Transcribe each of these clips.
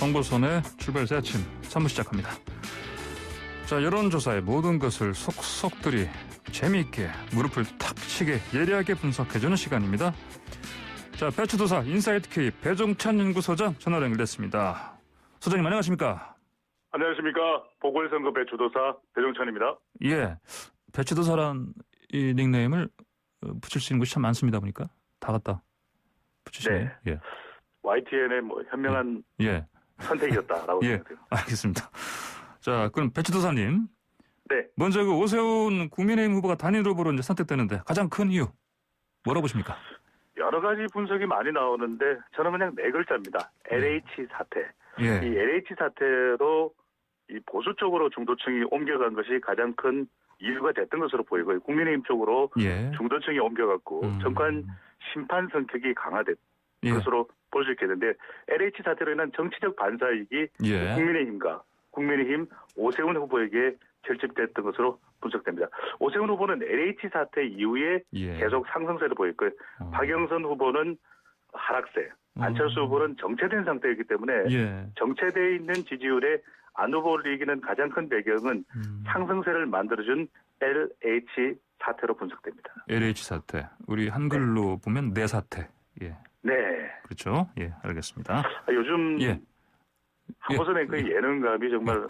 정보선의 출발새 아침 3부 시작합니다. 자, 여론조사의 모든 것을 속속들이 재미있게 무릎을 탁 치게 예리하게 분석해주는 시간입니다. 자, 배추도사 인사이트 K 배종찬 연구소장 전화로 연결됐습니다. 소장님 안녕하십니까? 안녕하십니까. 보궐선거 배추도사 배종찬입니다. 예, 배추도사란 이 닉네임을 붙일 수 있는 곳이 참 많습니다 보니까 다 갖다 붙이시네요. 네. 예. YTN의 현명한 선택이었다라고 예. 생각합니다. 알겠습니다. 자, 그럼 배추도사님. 네. 먼저 그 오세훈 국민의힘 후보가 단일 후보로 이제 선택되는데 가장 큰 이유 뭐라고 보십니까? 여러 가지 분석이 많이 나오는데 저는 그냥 네 글자입니다. LH 사태. 예. 이 LH 사태로 이 보수 쪽으로 중도층이 옮겨간 것이 가장 큰 이유가 됐던 것으로 보이고요. 국민의힘 쪽으로 예. 중도층이 옮겨갔고 정권 심판 성격이 강화된 것으로 볼 수 있겠는데 LH 사태로 인한 정치적 반사이익이 국민의힘과 국민의힘 오세훈 후보에게 결집됐던 것으로 분석됩니다. 오세훈 후보는 LH 사태 이후에 계속 상승세를 보였고요. 박영선 후보는 하락세, 안철수 후보는 정체된 상태이기 때문에 정체되어 있는 지지율에 안 후보를 이기는 가장 큰 배경은 상승세를 만들어준 LH 사태로 분석됩니다. LH 사태. 우리 한글로 보면 내 사태. 예. 네. 그렇죠. 예, 알겠습니다. 요즘 하보선 앵커의 예능감이 정말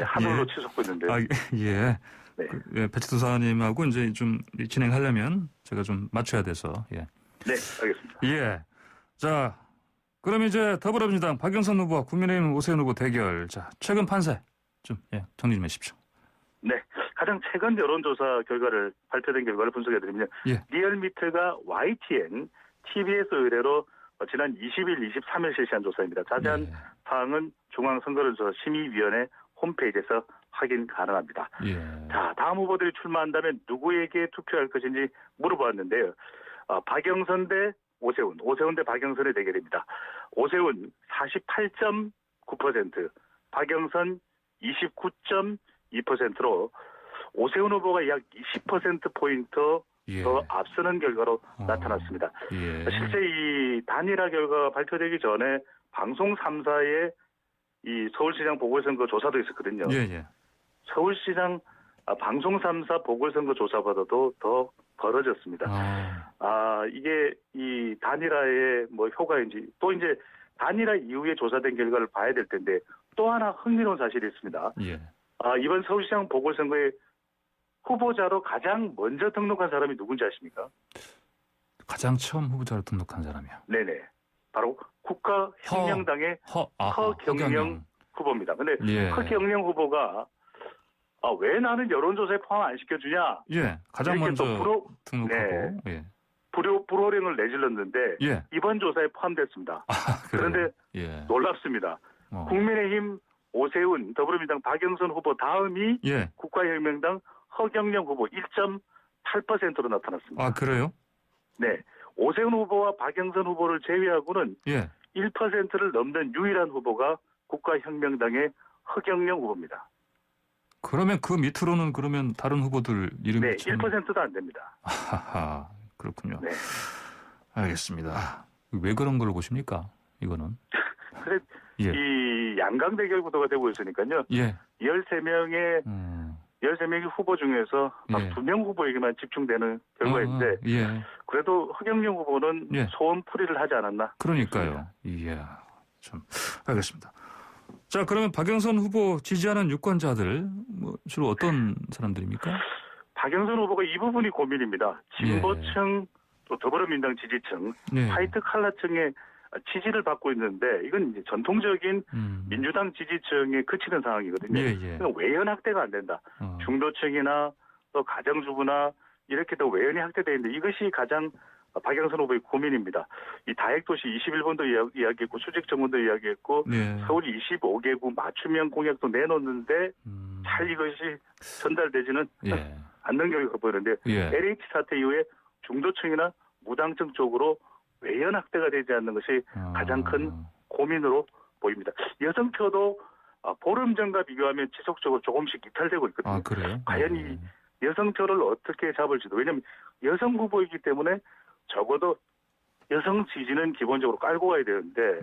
하늘로 치솟고 있는데요. 예. 네. 배추도사님하고 이제 좀 진행하려면 제가 좀 맞춰야 돼서. 예. 네, 알겠습니다. 예. 자, 그럼 이제 더불어민주당 박영선 후보와 국민의힘 오세훈 후보 대결. 자, 최근 판세 좀 정리 좀 해주십시오. 네, 가장 최근 여론조사 결과를 발표된 결과를 분석해드리면 리얼미터가 YTN, TBS 의뢰로 지난 20일, 23일 실시한 조사입니다. 자세한 사항은 중앙선거론조사심의위원회 홈페이지에서 확인 가능합니다. 자, 다음 후보들이 출마한다면 누구에게 투표할 것인지 물어보았는데요. 박영선 대 오세훈, 오세훈 대 박영선의 대결입니다. 오세훈 48.9%, 박영선 29.2%로 오세훈 후보가 약 20%포인트 더 앞서는 결과로 나타났습니다. 실제 이 단일화 결과가 발표되기 전에 방송 3사의 이 서울시장 보궐선거 조사도 있었거든요. 서울시장 방송 3사 보궐선거 조사보다도 더 벌어졌습니다. 이게 이 단일화의 효과인지 또 이제 단일화 이후에 조사된 결과를 봐야 될 텐데 또 하나 흥미로운 사실이 있습니다. 이번 서울시장 보궐선거에 후보자로 가장 먼저 등록한 사람이 누군지 아십니까? 가장 처음 후보자로 등록한 사람이요? 네네. 바로 국가혁명당의 허경영 후보입니다. 근데 허경영 후보가 왜 나는 여론조사에 포함 안 시켜주냐? 가장 먼저 등록하고. 불호령을 내질렀는데 이번 조사에 포함됐습니다. 그런데 놀랍습니다. 국민의힘 오세훈, 더불어민주당 박영선 후보 다음이 국가혁명당 허경영 후보 1.8%로 나타났습니다. 그래요? 네. 오세훈 후보와 박영선 후보를 제외하고는 1%를 넘는 유일한 후보가 국가혁명당의 허경영 후보입니다. 그러면 그 밑으로는 그러면 다른 후보들 이름이 1%도 안 됩니다. 그렇군요. 네. 알겠습니다. 왜 그런 걸로 보십니까? 이거는. 그래 이 양강 대결 구도가 되고 있으니까요. 13명의 후보 중에서 막 2명 후보에게만 집중되는 결과인데 그래도 허경영 후보는 소원풀이를 하지 않았나? 그러니까요. 이야, 참 알겠습니다. 자, 그러면 박영선 후보 지지하는 유권자들 주로 어떤 사람들입니까? 박영선 후보가 이 부분이 고민입니다. 진보층 또 더불어민주당 지지층, 화이트 칼라층의 지지를 받고 있는데 이건 이제 전통적인 민주당 지지층에 그치는 상황이거든요. 그러니까 외연 확대가 안 된다. 중도층이나 또 가정주부나 이렇게 또 외연이 확대되어 있는데 이것이 가장 박영선 후보의 고민입니다. 이 다핵도시 21번도 이야기했고 수직정원도 이야기했고 서울 25개구 맞춤형 공약도 내놓는데 잘 이것이 전달되지는 않는 결과가 보이는데 LH 사태 이후에 중도층이나 무당층 쪽으로 외연 확대가 되지 않는 것이 가장 큰 고민으로 보입니다. 여성표도 보름 전과 비교하면 지속적으로 조금씩 이탈되고 있거든요. 그래요? 과연 이 여성표를 어떻게 잡을지도. 왜냐하면 여성 후보이기 때문에 적어도 여성 지지는 기본적으로 깔고 가야 되는데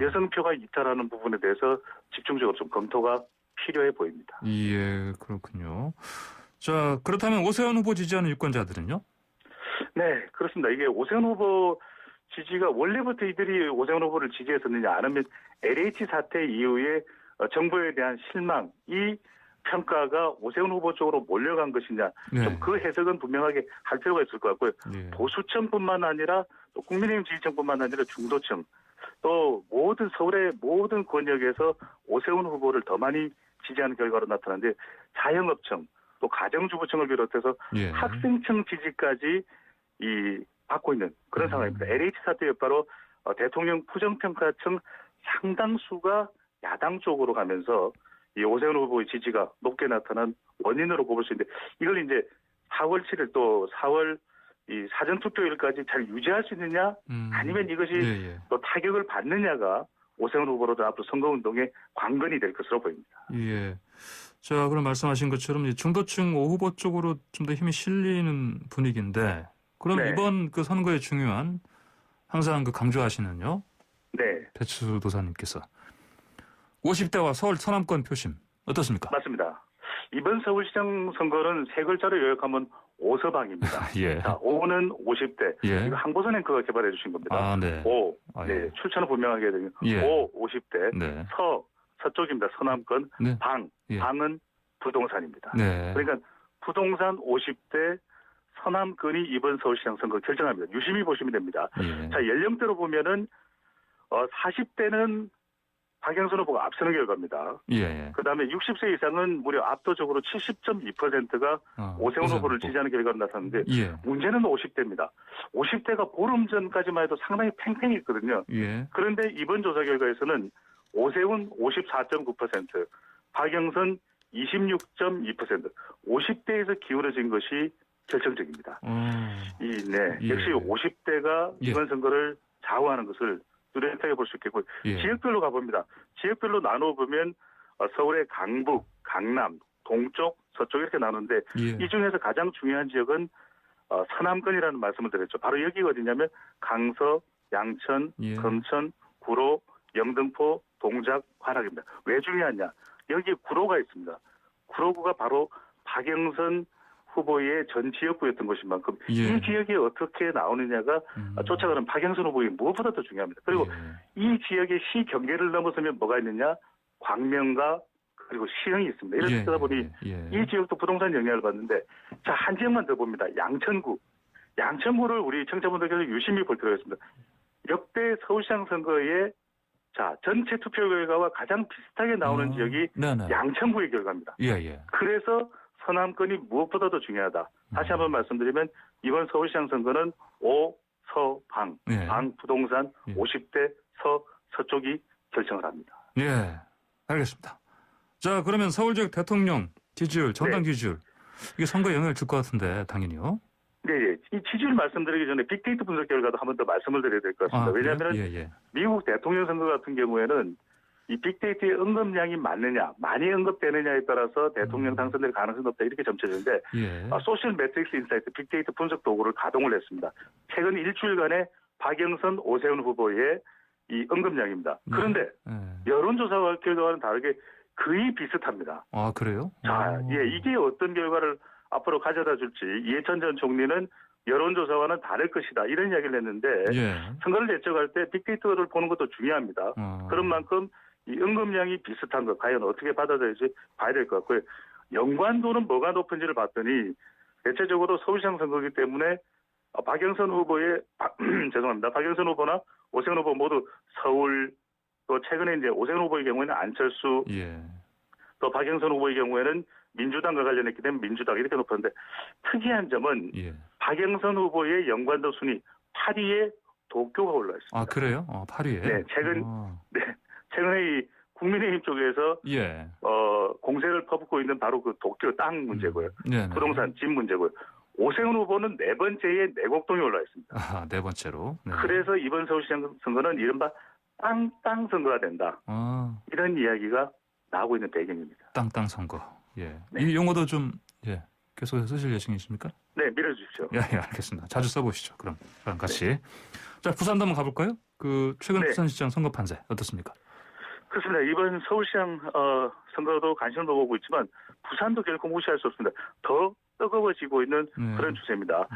여성표가 이탈하는 부분에 대해서 집중적으로 좀 검토가 필요해 보입니다. 예, 그렇군요. 자, 그렇다면 오세훈 후보 지지하는 유권자들은요? 네, 그렇습니다. 이게 오세훈 후보 지지가 원래부터 이들이 오세훈 후보를 지지했었느냐 아니면 LH 사태 이후에 정부에 대한 실망, 이 평가가 오세훈 후보 쪽으로 몰려간 것이냐, 네. 좀 그 해석은 분명하게 할 필요가 있을 것 같고요. 네. 보수층뿐만 아니라 또 국민의힘 지지층뿐만 아니라 중도층, 또 모든 서울의 모든 권역에서 오세훈 후보를 더 많이 지지하는 결과로 나타났는데 자영업층, 또 가정주부층을 비롯해서 예. 학생층 지지까지 받고 있는 그런 상황입니다. LH 사태 여파로 대통령 부정평가층 상당수가 야당 쪽으로 가면서 이 오세훈 후보의 지지가 높게 나타난 원인으로 꼽을 수 있는데 이걸 이제 4월 7일 또 4월 이 사전투표일까지 잘 유지할 수 있느냐 아니면 이것이 또 타격을 받느냐가 오세훈 후보로도 앞으로 선거운동의 관건이 될 것으로 보입니다. 예. 자, 그럼 말씀하신 것처럼 중도층 오 후보 쪽으로 좀 더 힘이 실리는 분위기인데 그럼 네. 이번 그 선거에 중요한 항상 그 강조하시는요. 네. 배추 도사님께서 50대와 서울 서남권 표심 어떻습니까? 맞습니다. 이번 서울시장 선거는 세 글자로 요약하면 오서방입니다. 예. 자, 오는 50대. 예. 이거 항보선 앵커가 개발해 주신 겁니다. 아, 네. 오. 아, 네. 예. 출처는 분명하게 해야 되요 예. 오, 50대. 네. 서쪽입니다. 서남권. 네. 방. 예. 방은 부동산입니다. 네. 그러니까 부동산 50대 서남권이 이번 서울시장 선거 결정합니다. 유심히 보시면 됩니다. 예. 자, 연령대로 보면은 40대는 박영선 후보가 앞서는 결과입니다. 예. 그다음에 60세 이상은 무려 압도적으로 70.2%가 오세훈 후보를 지지하는 결과가 나타났는데 예. 문제는 50대입니다. 50대가 보름 전까지만 해도 상당히 팽팽했거든요. 예. 그런데 이번 조사 결과에서는 오세훈 54.9%, 박영선 26.2%, 50대에서 기울어진 것이 결정적입니다. 네, 역시 50대가 이번 선거를 좌우하는 것을 뚜렷하게 볼 수 있겠고 지역별로 가봅니다. 지역별로 나눠보면 서울의 강북, 강남, 동쪽, 서쪽 이렇게 나누는데 이 중에서 가장 중요한 지역은 서남권이라는 말씀을 드렸죠. 바로 여기가 어디냐면 강서, 양천, 금천, 구로, 영등포, 동작, 관악입니다. 왜 중요하냐? 여기 구로가 있습니다. 구로구가 바로 박영선 후보의 전 지역구였던 것인 만큼 이 지역이 어떻게 나오느냐가 쫓아가는 박영선 후보의 무엇보다 더 중요합니다. 그리고 이 지역의 시 경계를 넘어서면 뭐가 있느냐? 광명과 그리고 시흥이 있습니다. 이러다 보니 이 지역도 부동산 영향을 받는데 자, 한 지역만 더 봅니다. 양천구. 양천구를 우리 청취자분들께서 유심히 볼 필요가 있습니다. 역대 서울시장 선거에 자, 전체 투표 결과와 가장 비슷하게 나오는 지역이 양천구의 결과입니다. 그래서 서남권이 무엇보다도 중요하다. 다시 한번 말씀드리면 이번 서울시장 선거는 오, 서, 방, 방, 부동산, 50대, 서쪽이 결정을 합니다. 예, 알겠습니다. 자, 그러면 서울 지역 대통령 지지율, 정당 지지율 이게 선거에 영향을 줄 것 같은데 당연히요. 네, 이 지지율 말씀드리기 전에 빅데이터 분석 결과도 한 번 더 말씀을 드려야 될 것 같습니다. 왜냐하면 미국 대통령 선거 같은 경우에는 이 빅데이터의 언급량이 많느냐, 많이 언급되느냐에 따라서 대통령 당선될 가능성이 높다 이렇게 점쳐지는데 소셜 매트릭스 인사이트 빅데이터 분석 도구를 가동을 했습니다. 최근 일주일간의 박영선, 오세훈 후보의 이 언급량입니다. 그런데 여론조사 결과와는 다르게 거의 비슷합니다. 아, 그래요? 자, 이게 어떤 결과를 앞으로 가져다 줄지 이해찬 전 총리는 여론조사와는 다를 것이다 이런 이야기를 했는데 선거를 예측할 때 빅데이터를 보는 것도 중요합니다. 그런 만큼 이 언급량이 비슷한 것 과연 어떻게 받아들일지 봐야 될 것 같고요. 연관도는 뭐가 높은지를 봤더니 대체적으로 서울시장 선거이기 때문에 박영선 후보의 죄송합니다. 박영선 후보나 오세훈 후보 모두 서울 또 최근에 이제 오세훈 후보의 경우에는 안철수 또 박영선 후보의 경우에는 민주당과 관련했기 때문에 민주당 이렇게 높았는데 특이한 점은 박영선 후보의 연관도 순위 8위에 도쿄가 올라 있습니다. 아, 그래요? 8위에? 네, 최근에 이 국민의힘 쪽에서 공세를 퍼붓고 있는 바로 그 도쿄 땅 문제고요. 부동산 집 문제고요. 오세훈 후보는 네 번째에 내곡동에 올라 있습니다. 아, 네 번째로. 그래서 이번 서울시장 선거는 이른바 땅 선거가 된다. 이런 이야기가 나오고 있는 배경입니다. 땅 선거. 이 용어도 좀 계속해서 쓰실 예정이십니까? 네, 밀어주십시오. 예, 알겠습니다. 자주 써보시죠. 그럼 같이. 네. 자, 부산도 한번 가볼까요? 최근 네. 부산시장 선거 판세 어떻습니까? 그렇습니다. 이번 서울시장 선거도 관심을 보고 있지만 부산도 결코 무시할 수 없습니다. 더 뜨거워지고 있는 그런 추세입니다.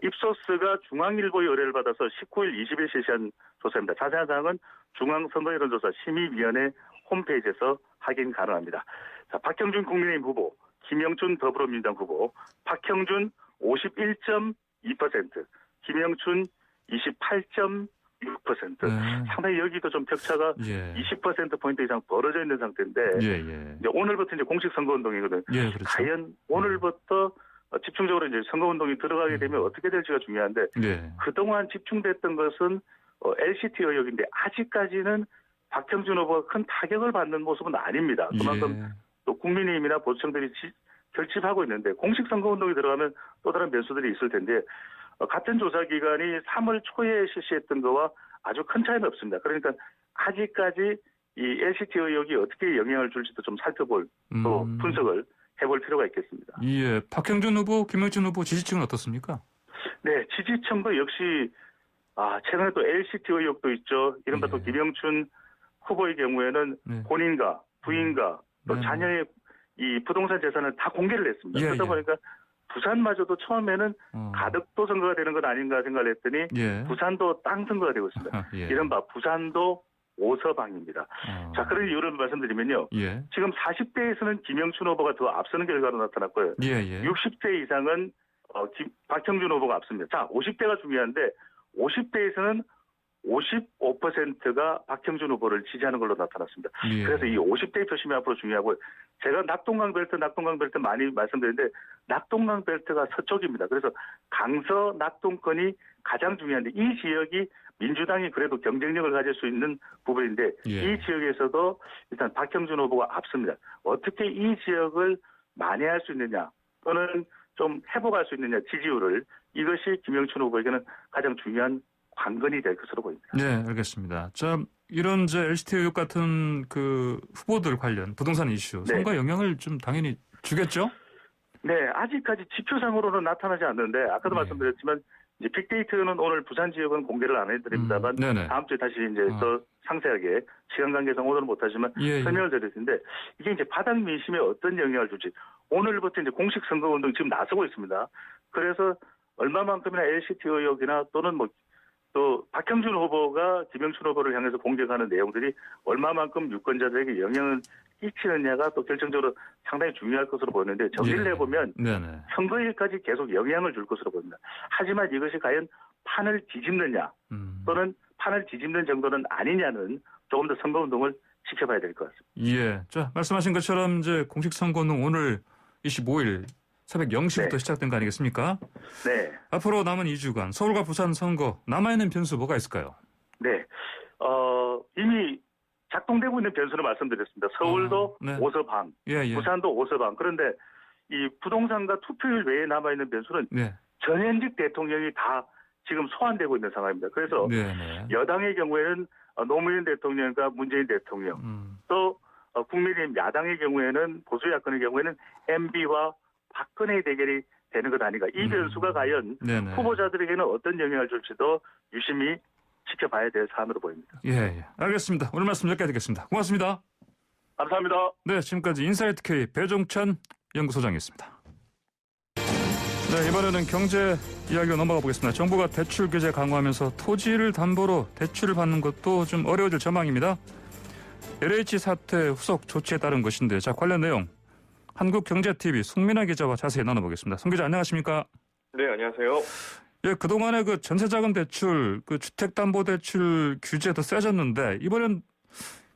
입소스가 중앙일보의 의뢰를 받아서 19일, 20일 실시한 조사입니다. 자세한 사항은 중앙선거여론조사 심의위원회 홈페이지에서 확인 가능합니다. 자, 박형준 국민의힘 후보, 김영춘 더불어민주당 후보, 박형준 51.2%, 김영춘 28.6%. 상당히 여기도 좀 격차가 20%포인트 이상 벌어져 있는 상태인데 이제 오늘부터 이제 공식 선거운동이거든요. 그렇죠. 과연 오늘부터 집중적으로 이제 선거운동이 들어가게 되면 어떻게 될지가 중요한데 그동안 집중됐던 것은 LCT 의혹인데 아직까지는 박형준 후보가 큰 타격을 받는 모습은 아닙니다. 그만큼 또 국민의힘이나 보수층들이 결집하고 있는데 공식 선거운동이 들어가면 또 다른 변수들이 있을 텐데 같은 조사기관이 3월 초에 실시했던 거와 아주 큰 차이는 없습니다. 그러니까 아직까지 이 LCT 의혹이 어떻게 영향을 줄지도 좀 살펴볼 또 분석을 해볼 필요가 있겠습니다. 예, 박형준 후보, 김영춘 후보 지지층은 어떻습니까? 네, 지지층도 역시 최근에 또 LCT 의혹도 있죠. 이른바 또 김영춘 후보의 경우에는 본인과 부인과 또 자녀의 이 부동산 재산을 다 공개를 했습니다. 그러다 보니까 부산마저도 처음에는 가덕도 선거가 되는 것 아닌가 생각을 했더니 부산도 땅 선거가 되고 있습니다. 이른바 부산도 5서방입니다. 자, 그런 이유를 말씀드리면요. 지금 40대에서는 김영춘 후보가 더 앞서는 결과로 나타났고요. 60대 이상은 박형준 후보가 앞섭니다. 자, 50대가 중요한데 50대에서는 55%가 박형준 후보를 지지하는 걸로 나타났습니다. 그래서 이 50대 표심이 앞으로 중요하고요. 제가 낙동강 벨트 많이 말씀드리는데 낙동강 벨트가 서쪽입니다. 그래서 강서 낙동권이 가장 중요한데 이 지역이 민주당이 그래도 경쟁력을 가질 수 있는 부분인데 이 지역에서도 일단 박형준 후보가 앞섭니다. 어떻게 이 지역을 만회할 수 있느냐 또는 좀 회복할 수 있느냐 지지율을 이것이 김영춘 후보에게는 가장 중요한 관건이 될 것으로 보입니다. 네, 알겠습니다. 자, 이런 LCT 의혹 같은 그 후보들 관련 부동산 이슈 선거 영향을 좀 당연히 주겠죠? 네, 아직까지 지표상으로는 나타나지 않는데 아까도 말씀드렸지만 이제 빅데이터는 오늘 부산 지역은 공개를 안 해드립니다만 다음 주에 다시 이제 더 상세하게 시간 관계상 오늘은 못하지만 설명을 드릴 텐데 이게 이제 바닥 민심에 어떤 영향을 줄지 오늘부터 이제 공식 선거 운동 지금 나서고 있습니다. 그래서 얼마만큼이나 LCT 의혹이나 또는 또 박형준 후보가 김영춘 후보를 향해서 공격하는 내용들이 얼마만큼 유권자들에게 영향을 끼치느냐가 또 결정적으로 상당히 중요할 것으로 보이는데 정리를 해보면 선거일까지 계속 영향을 줄 것으로 보입니다. 하지만 이것이 과연 판을 뒤집느냐 또는 판을 뒤집는 정도는 아니냐는 조금 더 선거운동을 지켜봐야 될 것 같습니다. 예, 자 말씀하신 것처럼 이제 공식 선거운동 오늘 25일 새벽 0시부터 시작된 거 아니겠습니까? 네. 앞으로 남은 2주간 서울과 부산 선거 남아있는 변수 뭐가 있을까요? 네. 이미 작동되고 있는 변수를 말씀드렸습니다. 서울도 5서방, 부산도 5서방. 그런데 이 부동산과 투표율 외에 남아있는 변수는 전현직 대통령이 다 지금 소환되고 있는 상황입니다. 그래서 여당의 경우에는 노무현 대통령과 문재인 대통령, 또 국민의힘 야당의 경우에는 보수 야권의 경우에는 MB와 박근혜 대결이 되는 것 아닌가. 이 변수가 과연 후보자들에게는 어떤 영향을 줄지도 유심히 지켜봐야 될 사안으로 보입니다. 예, 알겠습니다. 오늘 말씀 여기까지 듣겠습니다. 고맙습니다. 감사합니다. 네, 지금까지 인사이트 K 배종찬 연구소장이었습니다. 네, 이번에는 경제 이야기로 넘어가 보겠습니다. 정부가 대출 규제 강화하면서 토지를 담보로 대출을 받는 것도 좀 어려워질 전망입니다. LH 사태 후속 조치에 따른 것인데, 자, 관련 내용 한국경제TV 송민아 기자와 자세히 나눠보겠습니다. 송 기자 안녕하십니까? 네, 안녕하세요. 예, 그동안의 그 전세자금 대출, 그 주택담보대출 규제도 세졌는데 이번엔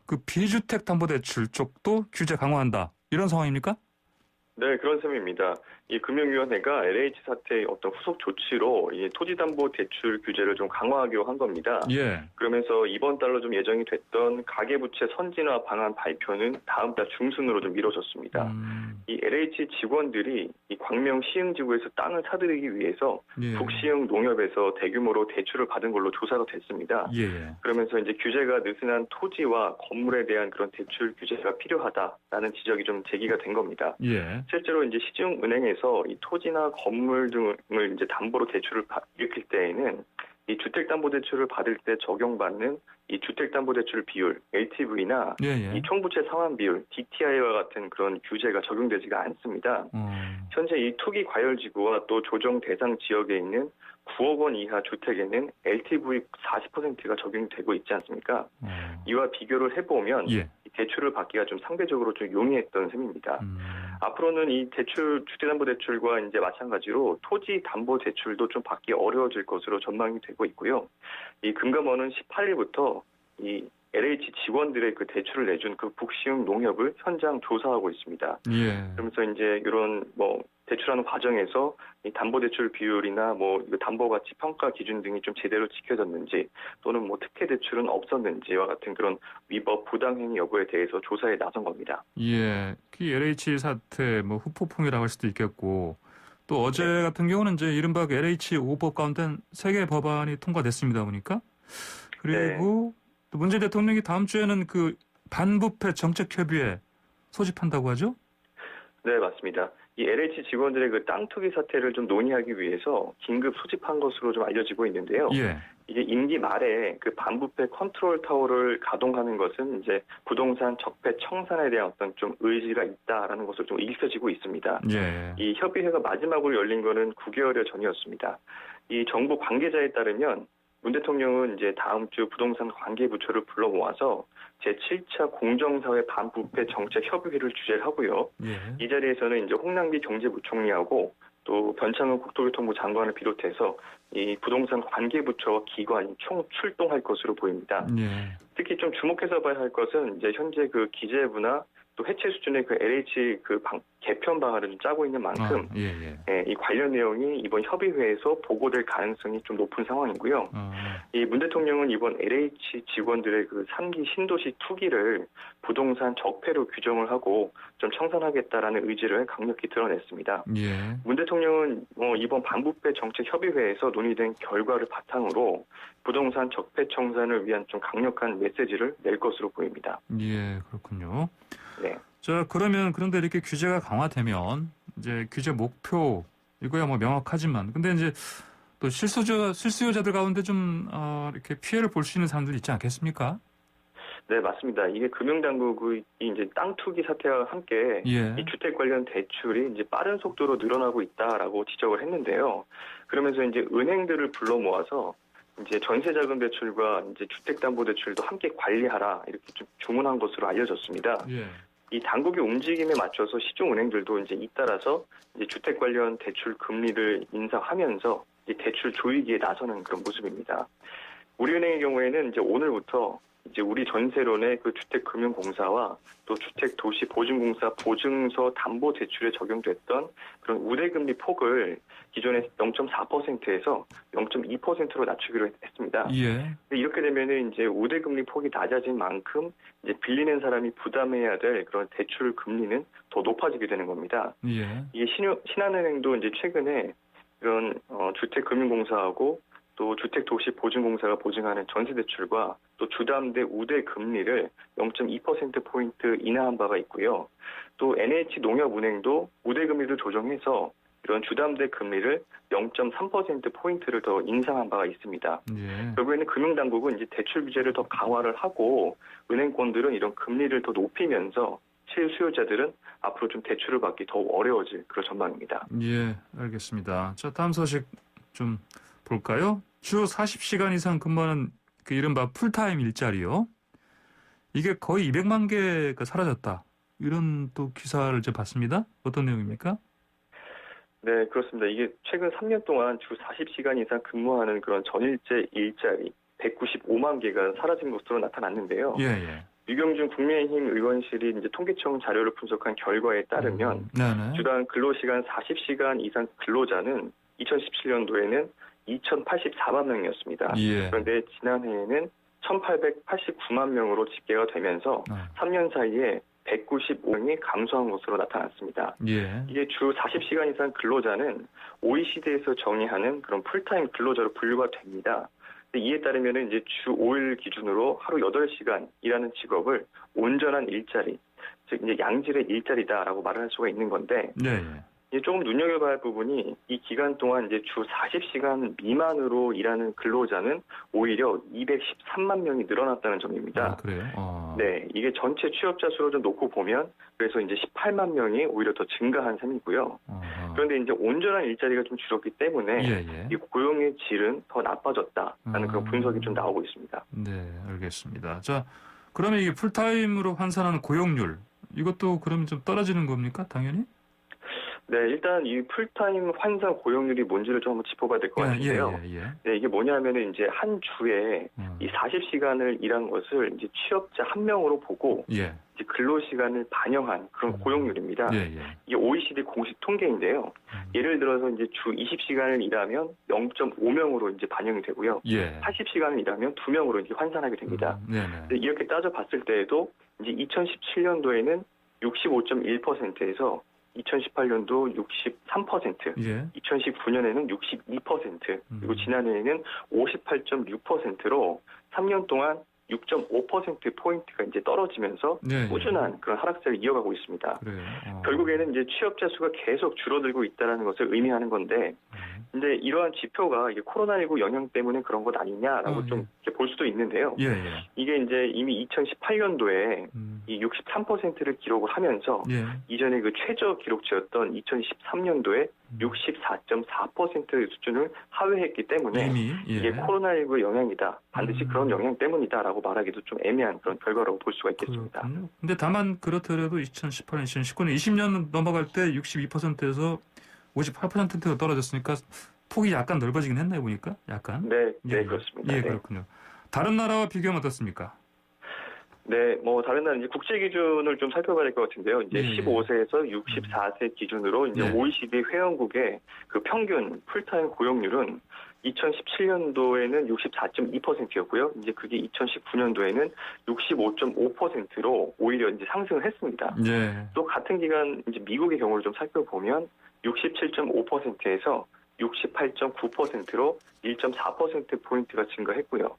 그 비주택담보대출 쪽도 규제 강화한다 이런 상황입니까? 네, 그런 셈입니다. 이 금융위원회가 LH 사태의 어떤 후속 조치로 이 토지담보대출 규제를 좀 강화하기로 한 겁니다. 그러면서 이번 달로 좀 예정이 됐던 가계부채 선진화 방안 발표는 다음 달 중순으로 좀 미뤄졌습니다. 이 LH 직원들이 이 광명 시흥지구에서 땅을 사들이기 위해서 북시흥 농협에서 대규모로 대출을 받은 걸로 조사가 됐습니다. 그러면서 이제 규제가 느슨한 토지와 건물에 대한 그런 대출 규제가 필요하다라는 지적이 좀 제기가 된 겁니다. 실제로 이제 시중은행에서 이 토지나 건물 등을 이제 담보로 대출을 일으킬 때에는 이 주택담보대출을 받을 때 적용받는 이 주택담보대출 비율 (LTV나) 이 총부채 상환 비율 (DTI와) 같은 그런 규제가 적용되지가 않습니다. 현재 이 투기 과열지구와 또 조정 대상 지역에 있는 9억 원 이하 주택에는 LTV 40%가 적용되고 있지 않습니까? 이와 비교를 해보면 대출을 받기가 좀 상대적으로 좀 용이했던 셈입니다. 앞으로는 이 주택담보대출과 이제 마찬가지로 토지담보대출도 좀 받기 어려워질 것으로 전망이 되고 있고요. 이 금감원은 18일부터 이 LH 직원들의 그 대출을 내준 그 북시흥 농협을 현장 조사하고 있습니다. 그러면서 이제 이런 대출하는 과정에서 이 담보대출 비율이나 담보 가치 평가 기준 등이 좀 제대로 지켜졌는지 또는 특혜 대출은 없었는지와 같은 그런 위법 부당행위 여부에 대해서 조사에 나선 겁니다. 예, 그 LH 사태 후폭풍이라고 할 수도 있겠고 또 어제 같은 경우는 이제 이른바 LH 5법 가운데 3개 법안이 통과됐습니다 보니까 그리고 또 문재인 대통령이 다음 주에는 그 반부패 정책협의회 소집한다고 하죠? 네, 맞습니다. 이 LH 직원들의 그 땅 투기 사태를 좀 논의하기 위해서 긴급 소집한 것으로 좀 알려지고 있는데요. 이게 임기 말에 그 반부패 컨트롤 타워를 가동하는 것은 이제 부동산 적폐 청산에 대한 어떤 좀 의지가 있다라는 것으로 좀 읽혀지고 있습니다. 이 협의회가 마지막으로 열린 거는 9개월여 전이었습니다. 이 정부 관계자에 따르면 문 대통령은 이제 다음 주 부동산 관계부처를 불러 모아서 제7차 공정사회 반부패 정책 협의회를 주재를 하고요. 이 자리에서는 이제 홍남기 경제부총리하고 또 변창흠 국토교통부 장관을 비롯해서 이 부동산 관계부처와 기관이 총 출동할 것으로 보입니다. 특히 좀 주목해서 봐야 할 것은 이제 현재 그 기재부나 또 해체 수준의 그 LH 개편 방안을 좀 짜고 있는 만큼 이 관련 내용이 이번 협의회에서 보고될 가능성이 좀 높은 상황이고요. 이 문 대통령은 이번 LH 직원들의 그 3기 신도시 투기를 부동산 적폐로 규정을 하고 좀 청산하겠다라는 의지를 강력히 드러냈습니다. 문 대통령은 이번 반부패 정책 협의회에서 논의된 결과를 바탕으로 부동산 적폐 청산을 위한 좀 강력한 메시지를 낼 것으로 보입니다. 그렇군요. 네. 자, 그런데 이렇게 규제가 강화되면 이제 규제 목표 이거야 명확하지만 근데 이제 또 실수요자들 가운데 좀 이렇게 피해를 볼 수 있는 사람들 있지 않겠습니까? 네, 맞습니다. 이게 금융당국이 이제 땅 투기 사태와 함께 이 주택 관련 대출이 이제 빠른 속도로 늘어나고 있다라고 지적을 했는데요. 그러면서 이제 은행들을 불러 모아서 이제 전세자금 대출과 이제 주택담보대출도 함께 관리하라 이렇게 좀 주문한 것으로 알려졌습니다. 이 당국의 움직임에 맞춰서 시중은행들도 이제 잇따라서 이제 주택 관련 대출 금리를 인상하면서 이제 대출 조이기에 나서는 그런 모습입니다. 우리은행의 경우에는 이제 오늘부터 이제 우리 전세론의 그 주택금융공사와 또 주택도시보증공사 보증서 담보대출에 적용됐던 그런 우대금리 폭을 기존의 0.4%에서 0.2%로 낮추기로 했습니다. 이렇게 되면은 이제 우대금리 폭이 낮아진 만큼 이제 빌리는 사람이 부담해야 될 그런 대출 금리는 더 높아지게 되는 겁니다. 이게 신한은행도 이제 최근에 이런 주택금융공사하고 또 주택도시보증공사가 보증하는 전세대출과 또 주담대 우대 금리를 0.2%포인트 인하한 바가 있고요. 또 NH농협은행도 우대 금리를 조정해서 이런 주담대 금리를 0.3%포인트를 더 인상한 바가 있습니다. 결국에는 금융당국은 이제 대출 규제를 더 강화를 하고 은행권들은 이런 금리를 더 높이면서 실수요자들은 앞으로 좀 대출을 받기 더 어려워질 그런 전망입니다. 알겠습니다. 자, 다음 소식 좀 볼까요? 주 40시간 이상 근무하는 그 이른바 풀타임 일자리요. 이게 거의 200만 개가 사라졌다. 이런 또 기사를 이제 봤습니다. 어떤 내용입니까? 네, 그렇습니다. 이게 최근 3년 동안 주 40시간 이상 근무하는 그런 전일제 일자리 195만 개가 사라진 것으로 나타났는데요. 유경준 국민의힘 의원실이 이제 통계청 자료를 분석한 결과에 따르면 주당 근로시간 40시간 이상 근로자는 2017년도에는 2,084만 명이었습니다. 그런데 지난해에는 1,889만 명으로 집계가 되면서 3년 사이에 195명이 감소한 것으로 나타났습니다. 이게 주 40시간 이상 근로자는 OECD에서 정의하는 그런 풀타임 근로자로 분류가 됩니다. 이에 따르면 이제 주 5일 기준으로 하루 8시간 일하는 직업을 온전한 일자리, 즉 이제 양질의 일자리다라고 말을 할 수가 있는 건데, 네. 조금 눈여겨봐야 할 부분이 이 기간 동안 이제 주 40시간 미만으로 일하는 근로자는 오히려 213만 명이 늘어났다는 점입니다. 아, 그래요? 네, 이게 전체 취업자 수로 좀 놓고 보면 그래서 이제 18만 명이 오히려 더 증가한 셈이고요. 그런데 이제 온전한 일자리가 좀 줄었기 때문에 이 고용의 질은 더 나빠졌다라는 그런 분석이 좀 나오고 있습니다. 네, 알겠습니다. 자, 그러면 이게 풀타임으로 환산하는 고용률 이것도 그러면 좀 떨어지는 겁니까? 당연히? 네, 일단 이 풀타임 환산 고용률이 뭔지를 좀 한번 짚어봐야 될 것 같은데요. 네, 이게 뭐냐면은 이제 한 주에 이 40시간을 일한 것을 이제 취업자 한 명으로 보고 이제 근로 시간을 반영한 그런 고용률입니다. 이게 OECD 공식 통계인데요. 예를 들어서 이제 주 20시간을 일하면 0.5명으로 이제 반영이 되고요. 80시간을 일하면 2명으로 이제 환산하게 됩니다. 이렇게 따져봤을 때에도 이제 2017년도에는 65.1%에서 2018년도 63%, 2019년에는 62%, 그리고 지난해에는 58.6%로 3년 동안 6.5%포인트가 이제 떨어지면서 꾸준한 그런 하락세를 이어가고 있습니다. 결국에는 이제 취업자 수가 계속 줄어들고 있다는 것을 의미하는 건데, 근데 이러한 지표가 이게 코로나19 영향 때문에 그런 것 아니냐라고 좀 이렇게 볼 수도 있는데요. 이게 이제 이미 2018년도에 이 63%를 기록을 하면서 이전에 그 최저 기록치였던 2013년도에 64.4%의 수준을 하회했기 때문에 이게 코로나19 영향이다. 반드시 그런 영향 때문이다라고 말하기도 좀 애매한 그런 결과라고 볼 수가 있겠습니다. 그런데 다만 그렇더라도 2018년, 2019년, 20년 넘어갈 때 62%에서 58%로 떨어졌으니까 폭이 약간 넓어지긴 했나요, 보니까? 약간? 네, 그렇습니다. 그렇군요. 다른 나라와 비교하면 어떻습니까? 네, 뭐 다른 나라 이제 국제 기준을 좀 살펴봐야 될 것 같은데요. 이제 15세에서 64세 기준으로 이제 OECD 회원국의 그 평균 풀타임 고용률은 2017년도에는 64.2%였고요. 이제 그게 2019년도에는 65.5%로 오히려 이제 상승을 했습니다. 또 같은 기간 이제 미국의 경우를 좀 살펴보면 67.5%에서 68.9%로 1.4%포인트가 증가했고요.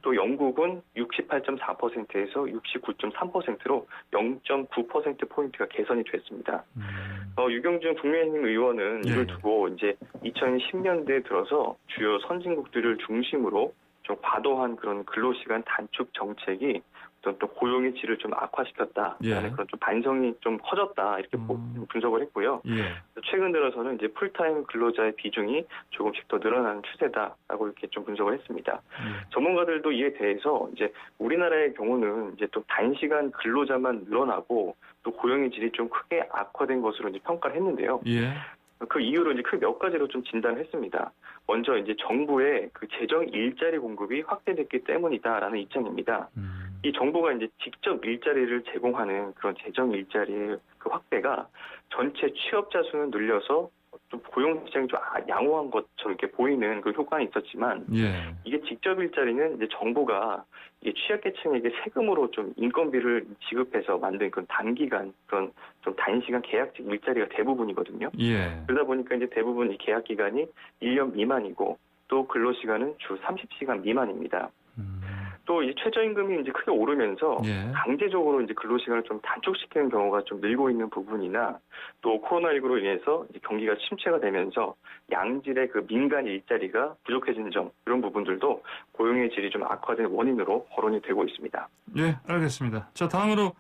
또 영국은 68.4%에서 69.3%로 0.9%포인트가 개선이 됐습니다. 유경준 국민의힘 의원은 이를 두고 이제 2010년대에 들어서 주요 선진국들을 중심으로 좀 과도한 그런 근로시간 단축 정책이 어떤 또 고용의 질을 좀 악화시켰다라는 그런 좀 반성이 좀 커졌다 이렇게 분석을 했고요. 최근 들어서는 이제 풀타임 근로자의 비중이 조금씩 더 늘어나는 추세다라고 이렇게 좀 분석을 했습니다. 전문가들도 이에 대해서 이제 우리나라의 경우는 이제 또 단시간 근로자만 늘어나고 또 고용의 질이 좀 크게 악화된 것으로 이제 평가를 했는데요. 그 이유로 이제 크게 몇 가지로 좀 진단을 했습니다. 먼저 이제 정부의 그 재정 일자리 공급이 확대됐기 때문이다라는 입장입니다. 이 정부가 이제 직접 일자리를 제공하는 그런 재정 일자리의 그 확대가 전체 취업자 수는 늘려서 좀 고용 시장이 좀 양호한 것처럼 이렇게 보이는 그 효과는 있었지만 이게 직접 일자리는 이제 정부가 이 취약계층에게 세금으로 좀 인건비를 지급해서 만든 그런 단기간 그런 좀 단시간 계약직 일자리가 대부분이거든요. 그러다 보니까 이제 대부분 이 계약 기간이 1년 미만이고 또 근로 시간은 주 30시간 미만입니다. 또 이 최저임금이 이제 크게 오르면서 강제적으로 이제 근로 시간을 좀 단축시키는 경우가 좀 늘고 있는 부분이나 또 코로나19로 인해서 이제 경기가 침체가 되면서 양질의 그 민간 일자리가 부족해진 점 이런 부분들도 고용의 질이 좀 악화된 원인으로 거론이 되고 있습니다. 알겠습니다. 자, 다음으로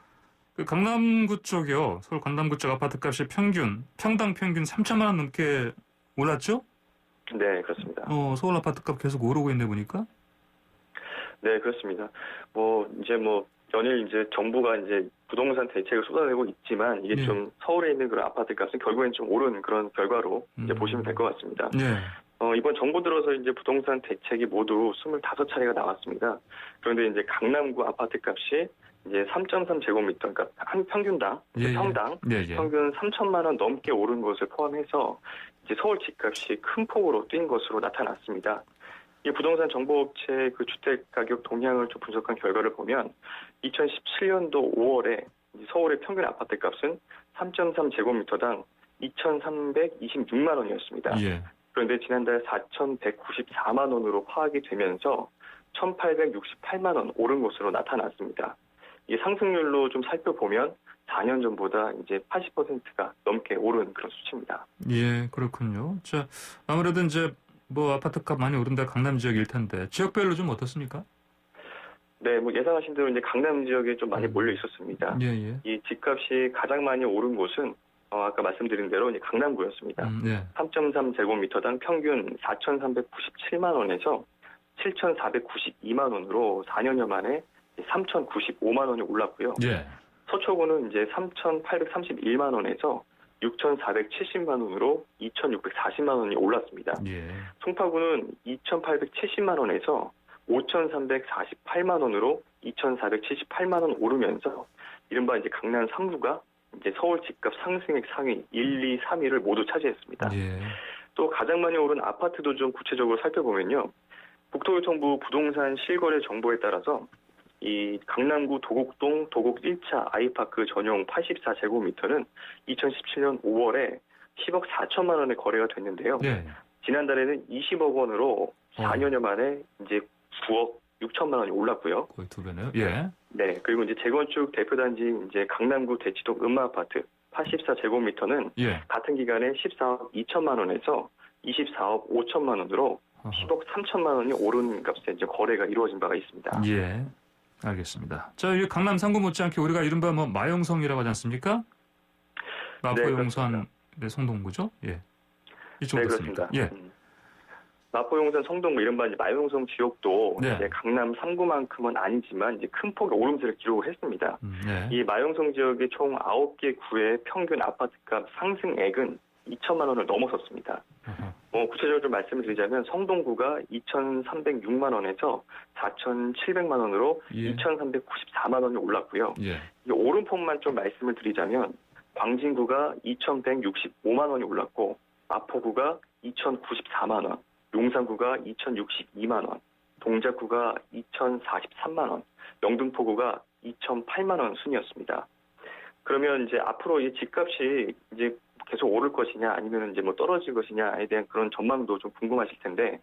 그 강남구 쪽이요. 서울 강남구 쪽 아파트값이 평당 평균 3천만 원 넘게 올랐죠? 네, 그렇습니다. 서울 아파트값 계속 오르고 있네 보니까. 네, 그렇습니다. 이제 연일 이제 정부가 이제 부동산 대책을 쏟아내고 있지만 이게 좀 서울에 있는 그런 아파트 값은 결국엔 좀 오른 그런 결과로 이제 보시면 될 것 같습니다. 이번 정부 들어서 이제 부동산 대책이 모두 25차례가 나왔습니다. 그런데 이제 강남구 아파트 값이 이제 3.3제곱미터, 그러니까 한 평균당, 평당 평균 3천만 원 넘게 오른 것을 포함해서 이제 서울 집값이 큰 폭으로 뛴 것으로 나타났습니다. 이 부동산 정보업체 그 주택 가격 동향을 좀 분석한 결과를 보면 2017년도 5월에 서울의 평균 아파트 값은 3.3제곱미터당 2,326만 원이었습니다. 그런데 지난달 4,194만 원으로 파악이 되면서 1,868만 원 오른 것으로 나타났습니다. 이 상승률로 좀 살펴보면 4년 전보다 이제 80%가 넘게 오른 그런 수치입니다. 예, 그렇군요. 자, 아무래도 이제 뭐 아파트값 많이 오른다 강남 지역일 텐데 지역별로 좀 어떻습니까? 네, 뭐 예상하신 대로 이제 강남 지역에 좀 많이 몰려 있었습니다. 예, 예. 이 집값이 가장 많이 오른 곳은 아까 말씀드린 대로 이제 강남구였습니다. 예. 3.3제곱미터당 평균 4,397만 원에서 7,492만 원으로 4년여 만에 3,095만 원이 올랐고요. 예. 서초구는 이제 3,831만 원에서 6,470만 원으로 2,640만 원이 올랐습니다. 예. 송파구는 2,870만 원에서 5,348만 원으로 2,478만 원 오르면서 이른바 이제 강남 3구가 이제 서울 집값 상승액 상위 1, 2, 3위를 모두 차지했습니다. 예. 또 가장 많이 오른 아파트도 좀 구체적으로 살펴보면요. 국토교통부 부동산 실거래 정보에 따라서 이 강남구 도곡동 도곡 1차 아이파크 전용 84제곱미터는 2017년 5월에 10억 4천만 원에 거래가 됐는데요. 예. 지난달에는 20억 원으로 4년여 만에 이제 9억 6천만 원이 올랐고요. 거의 2배네요. 예. 네, 그리고 이제 재건축 대표단지 이제 강남구 대치동 음마아파트 84제곱미터는 예. 같은 기간에 14억 2천만 원에서 24억 5천만 원으로 10억 3천만 원이 오른 값에 이제 거래가 이루어진 바가 있습니다. 예. 알겠습니다. 자, 이 강남 3구 못지않게 우리가 이른바 뭐 마용성이라고 하지 않습니까? 마포용산 네, 성동구죠? 예. 이쪽 네, 어떻습니까? 그렇습니다. 예. 마포용산 성동구 이른바 이제 마용성 지역도 네. 이제 강남 3구만큼은 아니지만 이제 큰 폭의 오름세를 기록을 했습니다. 네. 이 마용성 지역의 총 9개 구의 평균 아파트값 상승액은 2천만 원을 넘어섰습니다. 구체적으로 좀 말씀을 드리자면 성동구가 2,306만 원에서 4,700만 원으로 예. 2,394만 원이 올랐고요. 예. 이 오름폭만 좀 말씀을 드리자면 광진구가 2,165만 원이 올랐고 마포구가 2,094만 원, 용산구가 2,062만 원, 동작구가 2,043만 원, 영등포구가 2,008만 원 순이었습니다. 그러면 이제 앞으로 이 집값이 이제 계속 오를 것이냐 아니면 이제 뭐 떨어질 것이냐에 대한 그런 전망도 좀 궁금하실 텐데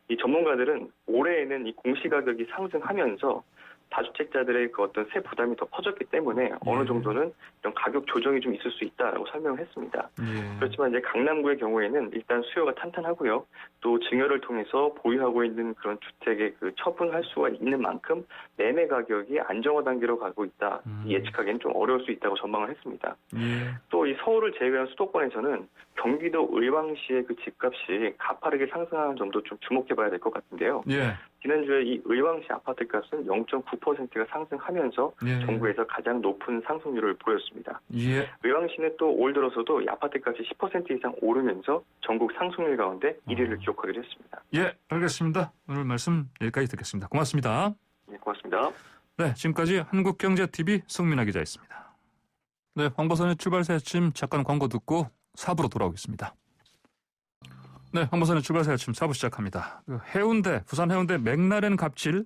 이 전문가들은 올해에는 이 공시가격이 상승하면서 다주택자들의 그 어떤 세 부담이 더 커졌기 때문에 어느 정도는 이런 가격 조정이 좀 있을 수 있다라고 설명을 했습니다. 예. 그렇지만 이제 강남구의 경우에는 일단 수요가 탄탄하고요. 또 증여를 통해서 보유하고 있는 그런 주택의 그 처분할 수가 있는 만큼 매매 가격이 안정화 단계로 가고 있다. 예측하기는 좀 어려울 수 있다고 전망을 했습니다. 예. 또 이 서울을 제외한 수도권에서는 경기도 의왕시의 그 집값이 가파르게 상승하는 점도 좀 주목해봐야 될 것 같은데요. 예. 지난주에 이 의왕시 아파트값은 0.9%가 상승하면서 예. 전국에서 가장 높은 상승률을 보였습니다. 예. 의왕시는 또 올 들어서도 이 아파트값이 10% 이상 오르면서 전국 상승률 가운데 1위를 기록하기도 했습니다. 예, 알겠습니다. 오늘 말씀 여기까지 듣겠습니다. 고맙습니다. 네, 고맙습니다. 네, 지금까지 한국경제TV 송민아 기자였습니다. 네, 황보선의 출발사 아침 잠깐 광고 듣고 4부로 돌아오겠습니다. 네, 황보선의 출발사 아침 4부 시작합니다. 해운대, 부산 해운대 맥라렌 갑질,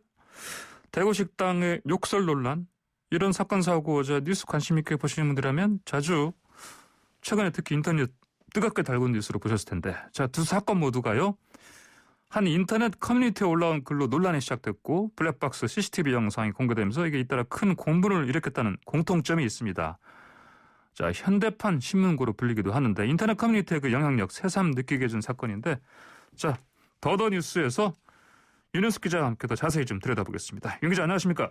대구 식당의 욕설 논란, 이런 사건 사고 어제 뉴스 관심 있게 보시는 분들이라면 자주 최근에 특히 인터넷 뜨겁게 달군 뉴스로 보셨을 텐데, 자, 두 사건 모두가요. 한 인터넷 커뮤니티에 올라온 글로 논란이 시작됐고 블랙박스 CCTV 영상이 공개되면서 이게 잇따라 큰 공분을 일으켰다는 공통점이 있습니다. 자, 현대판 신문고로 불리기도 하는데 인터넷 커뮤니티의 그 영향력 새삼 느끼게 해준 사건인데, 자, 더더뉴스에서 윤현숙 기자와 함께 더 자세히 좀 들여다보겠습니다. 윤 기자 안녕하십니까?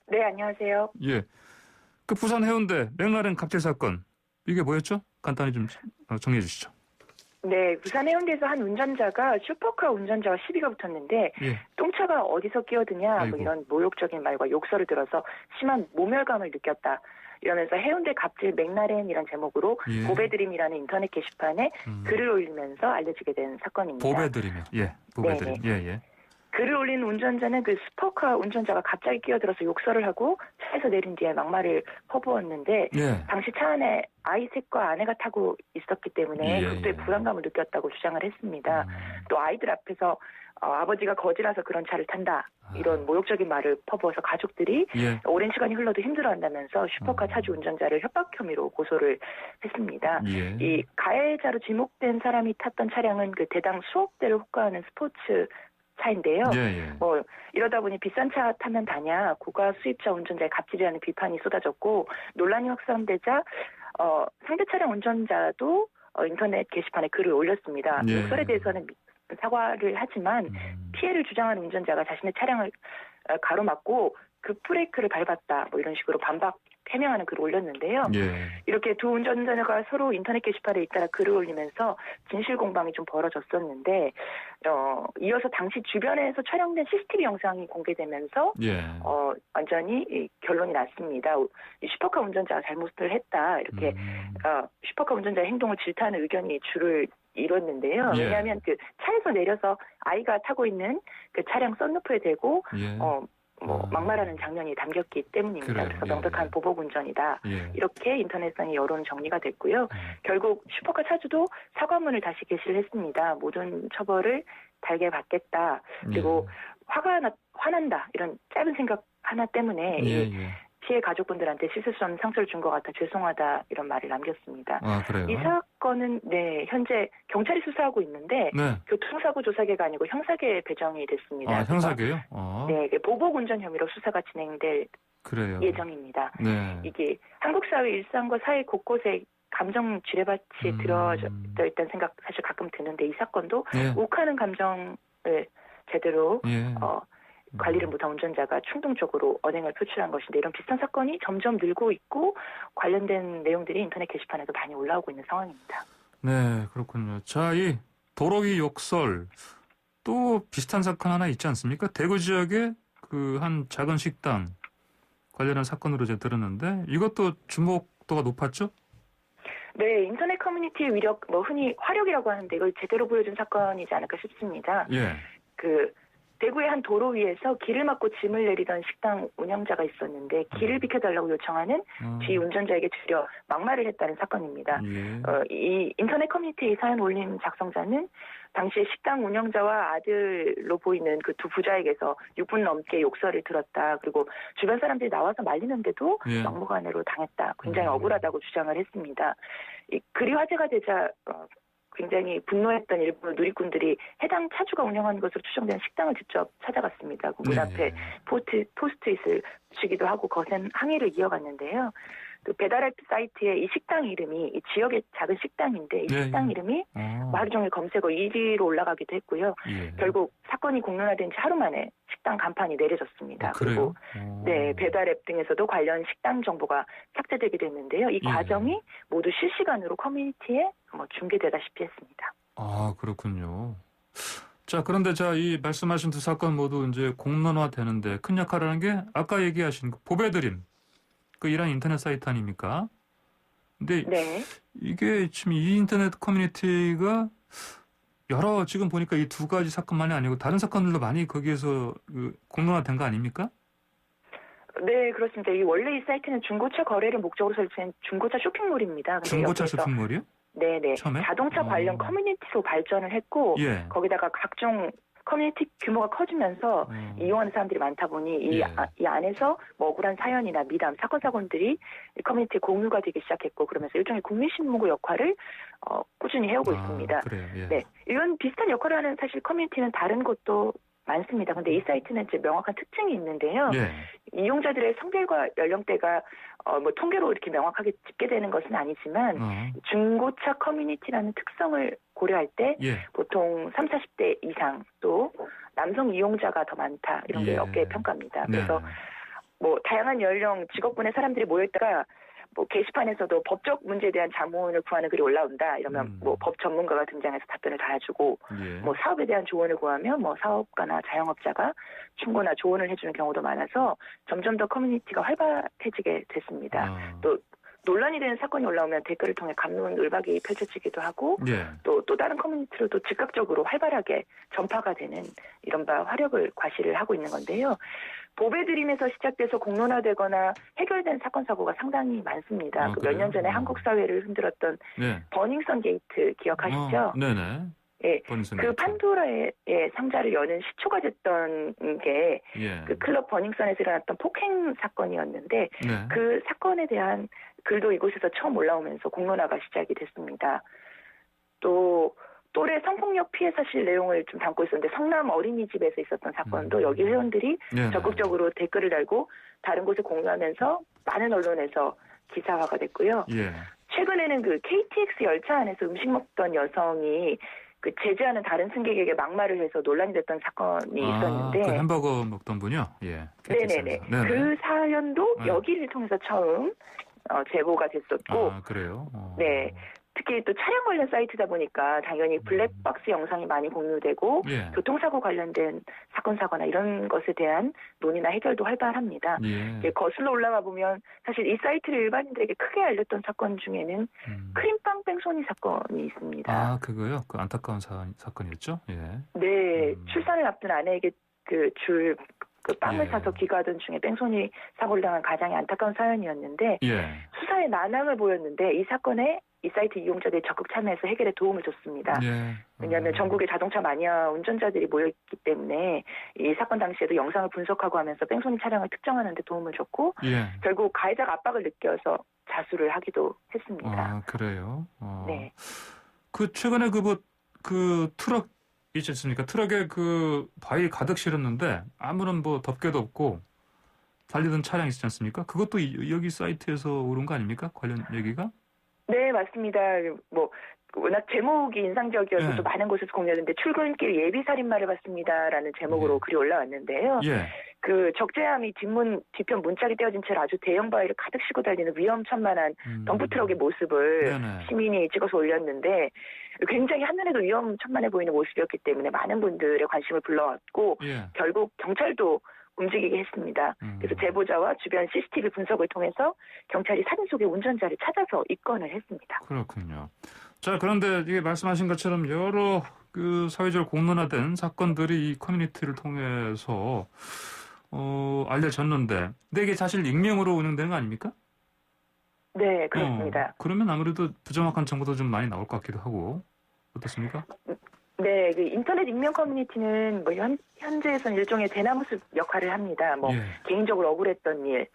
네, 안녕하세요. 예, 그 부산 해운대 맥라렌 갑질 사건 이게 뭐였죠? 간단히 좀 정리해 주시죠. 네, 부산 해운대에서 한 운전자가 슈퍼카 운전자와 시비가 붙었는데 예. 똥차가 어디서 끼어드냐 아이고. 뭐 이런 모욕적인 말과 욕설을 들어서 심한 모멸감을 느꼈다. 이러면서 해운대 갑질 맥라렌이라는 제목으로 예. 보배드림이라는 인터넷 게시판에 글을 올리면서 알려지게 된 사건입니다. 보배드리며, 예, 보배드림, 예. 글을 올린 운전자는 그 슈퍼카 운전자가 갑자기 끼어들어서 욕설을 하고 차에서 내린 뒤에 막말을 퍼부었는데 예. 당시 차 안에 아이 셋과 아내가 타고 있었기 때문에 예, 극도의 예. 불안감을 느꼈다고 주장을 했습니다. 또 아이들 앞에서 아버지가 거지라서 그런 차를 탄다. 이런 모욕적인 말을 퍼부어서 가족들이 예. 오랜 시간이 흘러도 힘들어한다면서 슈퍼카 차주 운전자를 협박 혐의로 고소를 했습니다. 예. 이 가해자로 지목된 사람이 탔던 차량은 그 대당 수억 대를 호가하는 스포츠 차인데요. 예. 뭐 이러다 보니 비싼 차 타면 다냐, 고가 수입차 운전자의 갑질이라는 비판이 쏟아졌고 논란이 확산되자 상대 차량 운전자도 인터넷 게시판에 글을 올렸습니다. 예. 욕설에 대해서는 사과를 하지만 피해를 주장하는 운전자가 자신의 차량을 가로막고 급브레이크를 밟았다, 뭐 이런 식으로 반박 해명하는 글을 올렸는데요. 예. 이렇게 두 운전자가 서로 인터넷 게시판에 잇따라 글을 올리면서 진실 공방이 좀 벌어졌었는데 이어서 당시 주변에서 촬영된 CCTV 영상이 공개되면서 예. 완전히 결론이 났습니다. 슈퍼카 운전자가 잘못을 했다, 이렇게 슈퍼카 운전자의 행동을 질타하는 의견이 줄을 이뤘는데요. 예. 왜냐하면 그 차에서 내려서 아이가 타고 있는 그 차량 썬루프에 대고 예. 막말하는 장면이 담겼기 때문입니다. 그래요. 그래서 명백한 보복 운전이다. 예. 이렇게 인터넷상의 여론 정리가 됐고요. 결국 슈퍼카 차주도 사과문을 다시 게시를 했습니다. 모든 처벌을 달게 받겠다. 그리고 화난다, 이런 짧은 생각 하나 때문에 이 피해 가족분들한테 씻을 수 없는 상처를 준 것 같아 죄송하다, 이런 말을 남겼습니다. 그래요? 이 사건은 현재 경찰이 수사하고 있는데 교통사고 조사계가 아니고 형사계에 배정이 됐습니다. 형사계요? 네, 보복 운전 혐의로 수사가 진행될 그래요. 예정입니다. 네. 이게 한국 사회 일상과 사회 곳곳에 감정 지뢰밭이 들어져 있다는 생각 사실 가끔 드는데, 이 사건도 욱하는 감정을 제대로 관리를 못한 운전자가 충동적으로 언행을 표출한 것인데, 이런 비슷한 사건이 점점 늘고 있고 관련된 내용들이 인터넷 게시판에도 많이 올라오고 있는 상황입니다. 네, 그렇군요. 자, 이 도로 위 욕설, 또 비슷한 사건 하나 있지 않습니까? 대구 지역에 그 한 작은 식당 관련한 사건으로 제가 들었는데, 이것도 주목도가 높았죠? 네, 인터넷 커뮤니티의 위력, 흔히 화력이라고 하는데, 이걸 제대로 보여준 사건이지 않을까 싶습니다. 예. 대구의 한 도로 위에서 길을 막고 짐을 내리던 식당 운영자가 있었는데, 길을 비켜달라고 요청하는 뒤 운전자에게 주려 막말을 했다는 사건입니다. 이 인터넷 커뮤니티에 사연 올린 작성자는 당시에 식당 운영자와 아들로 보이는 그 두 부자에게서 6분 넘게 욕설을 들었다. 그리고 주변 사람들이 나와서 말리는데도 막무가내로 당했다. 굉장히 억울하다고 주장을 했습니다. 이 글이 화제가 되자 굉장히 분노했던 일부 누리꾼들이 해당 차주가 운영하는 것으로 추정되는 식당을 직접 찾아갔습니다. 문 앞에 포스트잇을 붙이기도 하고 거센 항의를 이어갔는데요. 또 배달앱 사이트에 이 식당 이름이, 이 지역의 작은 식당인데, 이 식당 이름이 하루 종일 검색어 1위로 올라가기도 했고요. 결국 사건이 공론화된 지 하루 만에 식당 간판이 내려졌습니다. 그리고 배달앱 등에서도 관련 식당 정보가 삭제되기도 했는데요. 이 과정이 모두 실시간으로 커뮤니티에 중계되다시피 했습니다. 그렇군요. 자, 그런데 이 말씀하신 두 사건 모두 이제 공론화 되는데 큰 역할을 하는 게 아까 얘기하신 보배드림, 이란 인터넷 사이트 아닙니까? 근데 이게 지금 이 인터넷 커뮤니티가 지금 보니까 이 두 가지 사건만이 아니고 다른 사건들도 많이 거기에서 공론화된 거 아닙니까? 네, 그렇습니다. 원래 이 사이트는 중고차 거래를 목적으로 설치한 중고차 쇼핑몰입니다. 중고차 쇼핑몰이요? 네네. 처음에? 자동차 관련 커뮤니티로 발전을 했고, 거기다가 각종 커뮤니티 규모가 커지면서 이용하는 사람들이 많다 보니 이 안에서 억울한 사연이나 미담, 사건들이 커뮤니티에 공유가 되기 시작했고, 그러면서 일종의 국민신문고 역할을 꾸준히 해오고 있습니다. 그래요? 네, 이런 비슷한 역할을 하는 사실 커뮤니티는 다른 곳도 많습니다. 근데 이 사이트는 이제 명확한 특징이 있는데요. 이용자들의 성별과 연령대가 통계로 이렇게 명확하게 집계되는 것은 아니지만 중고차 커뮤니티라는 특성을 고려할 때 보통 30, 40대 이상 또 남성 이용자가 더 많다, 이런 게 업계의 평가입니다. 그래서 다양한 연령, 직업군의 사람들이 모여있다가 게시판에서도 법적 문제에 대한 자문을 구하는 글이 올라온다, 이러면 법 전문가가 등장해서 답변을 달아주고, 사업에 대한 조언을 구하면 사업가나 자영업자가 충고나 조언을 해주는 경우도 많아서 점점 더 커뮤니티가 활발해지게 됐습니다. 또 논란이 되는 사건이 올라오면 댓글을 통해 갑론을박이 펼쳐지기도 하고, 또 다른 커뮤니티로도 즉각적으로 활발하게 전파가 되는 이른바 화력을 과시를 하고 있는 건데요. 보배드림에서 시작돼서 공론화되거나 해결된 사건 사고가 상당히 많습니다. 몇 년 전에 한국 사회를 흔들었던 버닝썬 게이트 기억하시죠? 네네. 그 판도라의 상자를 여는 시초가 됐던 게 그 클럽 버닝썬에서 일어났던 폭행 사건이었는데, 그 사건에 대한 글도 이곳에서 처음 올라오면서 공론화가 시작이 됐습니다. 또 또래 성폭력 피해 사실 내용을 좀 담고 있었는데 성남 어린이집에서 있었던 사건도 여기 회원들이 적극적으로 댓글을 달고 다른 곳에 공유하면서 많은 언론에서 기사화가 됐고요. 최근에는 그 KTX 열차 안에서 음식 먹던 여성이 그 제지하는 다른 승객에게 막말을 해서 논란이 됐던 사건이 있었는데. 그 햄버거 먹던 분이요? 예. 네네네. 그 사연도 여기를 통해서 처음 제보가 됐었고. 그래요? 네. 특히 또 차량 관련 사이트다 보니까 당연히 블랙박스 영상이 많이 공유되고 교통사고 관련된 사건 사고나 이런 것에 대한 논의나 해결도 활발합니다. 거슬러 올라가 보면 사실 이 사이트를 일반인들에게 크게 알렸던 사건 중에는 크림빵 뺑소니 사건이 있습니다. 그거요? 그 안타까운 사건이었죠? 네. 출산을 앞둔 아내에게 그 빵을 사서 귀가하던 중에 뺑소니 사고를 당한 가장의 안타까운 사연이었는데 수사에 난항을 보였는데 이 사건에 이 사이트 이용자들이 적극 참여해서 해결에 도움을 줬습니다. 왜냐하면 전국에 자동차 마니아 운전자들이 모여있기 때문에 이 사건 당시에도 영상을 분석하고 하면서 뺑소니 차량을 특정하는 데 도움을 줬고 결국 가해자가 압박을 느껴서 자수를 하기도 했습니다. 그래요? 네. 그 최근에 그 트럭 있지 않습니까? 트럭에 그 바위 가득 실었는데 아무런 덮개도 없고 달리던 차량 있지 않습니까? 그것도 여기 사이트에서 오른 거 아닙니까? 관련 얘기가? 네, 맞습니다. 워낙 제목이 인상적이어서 또 많은 곳에서 공유했는데 출근길 예비살인마를 봤습니다라는 제목으로 글이 올라왔는데요. 그 적재함이 뒤편 문짝이 떼어진 채로 아주 대형 바위를 가득 싣고 달리는 위험천만한 덤프트럭의 모습을 시민이 찍어서 올렸는데 굉장히 한눈에도 위험천만해 보이는 모습이었기 때문에 많은 분들의 관심을 불러왔고 결국 경찰도 움직이게 했습니다. 그래서 제보자와 주변 CCTV 분석을 통해서 경찰이 사진 속의 운전자를 찾아서 입건을 했습니다. 그렇군요. 자, 그런데 이게 말씀하신 것처럼 여러 그 사회적으로 공론화된 사건들이 이 커뮤니티를 통해서 알려졌는데, 근데 이게 사실 익명으로 운영되는 거 아닙니까? 네, 그렇습니다. 그러면 아무래도 부정확한 정보도 좀 많이 나올 것 같기도 하고 어떻습니까? 네, 그 인터넷 익명 커뮤니티는 현재에서는 일종의 대나무숲 역할을 합니다. 개인적으로 억울했던 일,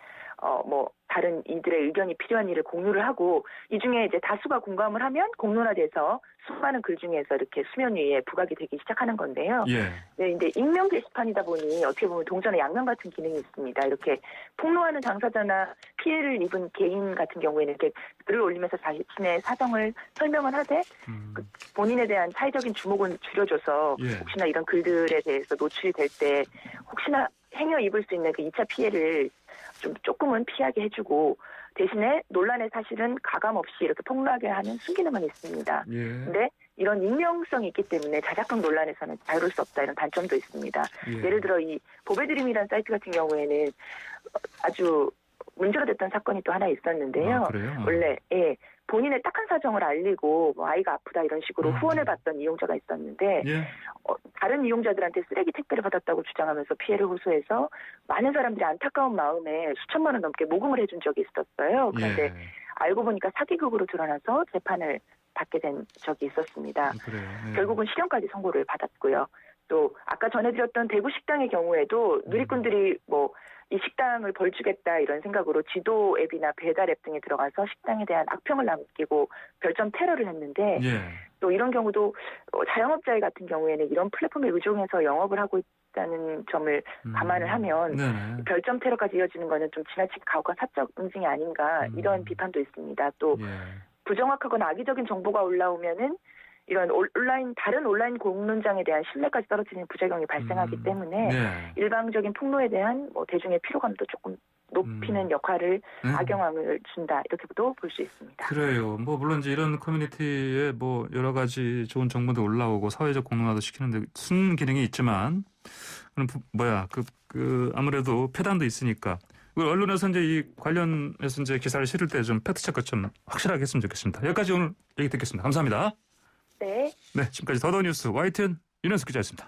다른 이들의 의견이 필요한 일을 공유를 하고 이 중에 이제 다수가 공감을 하면 공론화돼서 수많은 글 중에서 이렇게 수면 위에 부각이 되기 시작하는 건데요. 네, 근데 익명 게시판이다 보니 어떻게 보면 동전의 양면 같은 기능이 있습니다. 이렇게 폭로하는 당사자나 피해를 입은 개인 같은 경우에는 이렇게 글을 올리면서 자신의 사정을 설명을 하되 본인에 대한 사회적인 주목은 줄여줘서 혹시나 이런 글들에 대해서 노출이 될 때 혹시나 행여 입을 수 있는 그 2차 피해를 조금은 피하게 해주고 대신에 논란의 사실은 가감없이 이렇게 폭로하게 하는 순기능은 있습니다. 근데 이런 익명성이 있기 때문에 자작극 논란에서는 자유로울 수 없다 이런 단점도 있습니다. 예를 들어 이 보배드림이라는 사이트 같은 경우에는 아주 문제가 됐던 사건이 또 하나 있었는데요. 원래 본인의 딱한 사정을 알리고 아이가 아프다 이런 식으로 후원을 받던 이용자가 있었는데 다른 이용자들한테 쓰레기 택배를 받았다고 주장하면서 피해를 호소해서 많은 사람들이 안타까운 마음에 수천만 원 넘게 모금을 해준 적이 있었어요. 그런데 알고 보니까 사기극으로 드러나서 재판을 받게 된 적이 있었습니다. 결국은 실형까지 선고를 받았고요. 또 아까 전해드렸던 대구 식당의 경우에도 누리꾼들이 이 식당을 벌주겠다 이런 생각으로 지도 앱이나 배달 앱 등에 들어가서 식당에 대한 악평을 남기고 별점 테러를 했는데 또 이런 경우도 자영업자의 같은 경우에는 이런 플랫폼에 의존해서 영업을 하고 있다는 점을 감안을 하면 별점 테러까지 이어지는 거는 좀 지나치게 가혹한 사적 응징이 아닌가 이런 비판도 있습니다. 또 부정확하거나 악의적인 정보가 올라오면은 이런 다른 온라인 공론장에 대한 신뢰까지 떨어지는 부작용이 발생하기 때문에 일방적인 폭로에 대한 대중의 피로감도 조금 높이는 역할을 악영향을 준다 이렇게도 볼 수 있습니다. 그래요. 물론 이제 이런 커뮤니티에 여러 가지 좋은 정보도 올라오고 사회적 공론화도 시키는데 순기능이 있지만 아무래도 폐단도 있으니까 언론에서 이제 이 관련해서 이제 기사를 실을 때 좀 팩트 체크 좀 확실하게 했으면 좋겠습니다. 여기까지 오늘 얘기 듣겠습니다. 감사합니다. 네. 지금까지 더더뉴스 YTN 윤현수 기자였습니다.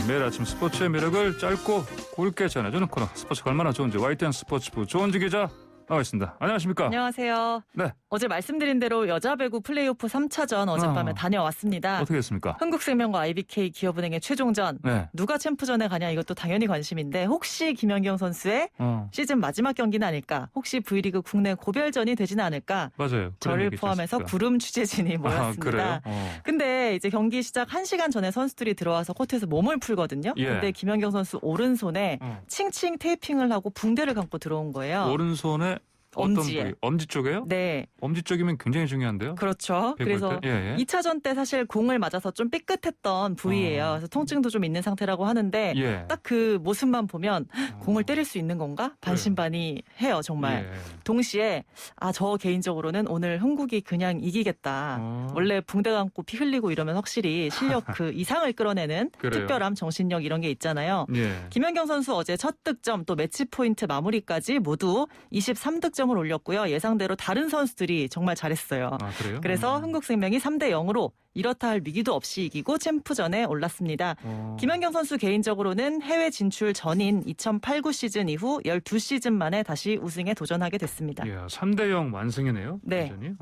매일 아침 스포츠의 매력을 짧고 굵게 전해주는 코너 스포츠가 얼마나 좋은지 YTN 스포츠부 조은지 기자 나와있습니다. 안녕하십니까? 안녕하세요. 네. 어제 말씀드린 대로 여자 배구 플레이오프 3차전 어젯밤에 다녀왔습니다. 어떻게 됐습니까? 흥국생명과 IBK 기업은행의 최종전. 네. 누가 챔프전에 가냐 이것도 당연히 관심인데 혹시 김연경 선수의 시즌 마지막 경기는 아닐까? 혹시 V리그 국내 고별전이 되지는 않을까? 맞아요. 저를 포함해서 구름 취재진이 모였습니다. 그래요? 근데 이제 경기 시작 1시간 전에 선수들이 들어와서 코트에서 몸을 풀거든요. 예. 근데 김연경 선수 오른손에 칭칭 테이핑을 하고 붕대를 감고 들어온 거예요. 오른손에 어떤 엄지에. 부위? 엄지 쪽에요? 네. 엄지 쪽이면 굉장히 중요한데요? 그렇죠. 그래서 예. 2차전 때 사실 공을 맞아서 좀 삐끗했던 부위예요. 그래서 통증도 좀 있는 상태라고 하는데 예. 딱 그 모습만 보면 공을 때릴 수 있는 건가? 반신반의해요, 정말. 예. 동시에 저 개인적으로는 오늘 흥국이 그냥 이기겠다. 원래 붕대 감고 피 흘리고 이러면 확실히 실력 그 이상을 끌어내는 그래요. 특별함, 정신력 이런 게 있잖아요. 예. 김연경 선수 어제 첫 득점 또 매치 포인트 마무리까지 모두 23득점을 올렸고요. 예상대로 다른 선수들이 정말 잘했어요. 그래요? 그래서 흥국생명이 3대0으로 이렇다 할 위기도 없이 이기고 챔프전에 올랐습니다. 김연경 선수 개인적으로는 해외 진출 전인 2008-9 시즌 이후 12시즌 만에 다시 우승에 도전하게 됐습니다. 예, 3대0 완승이네요. 네. 완전히.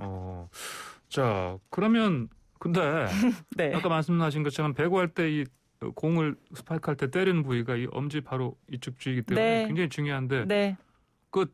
자, 그러면 근데 네. 아까 말씀하신 것처럼 배구할 때 이 공을 스파이크할 때 때리는 부위가 이 엄지 바로 이쪽 주이기 때문에 네. 굉장히 중요한데 네. 그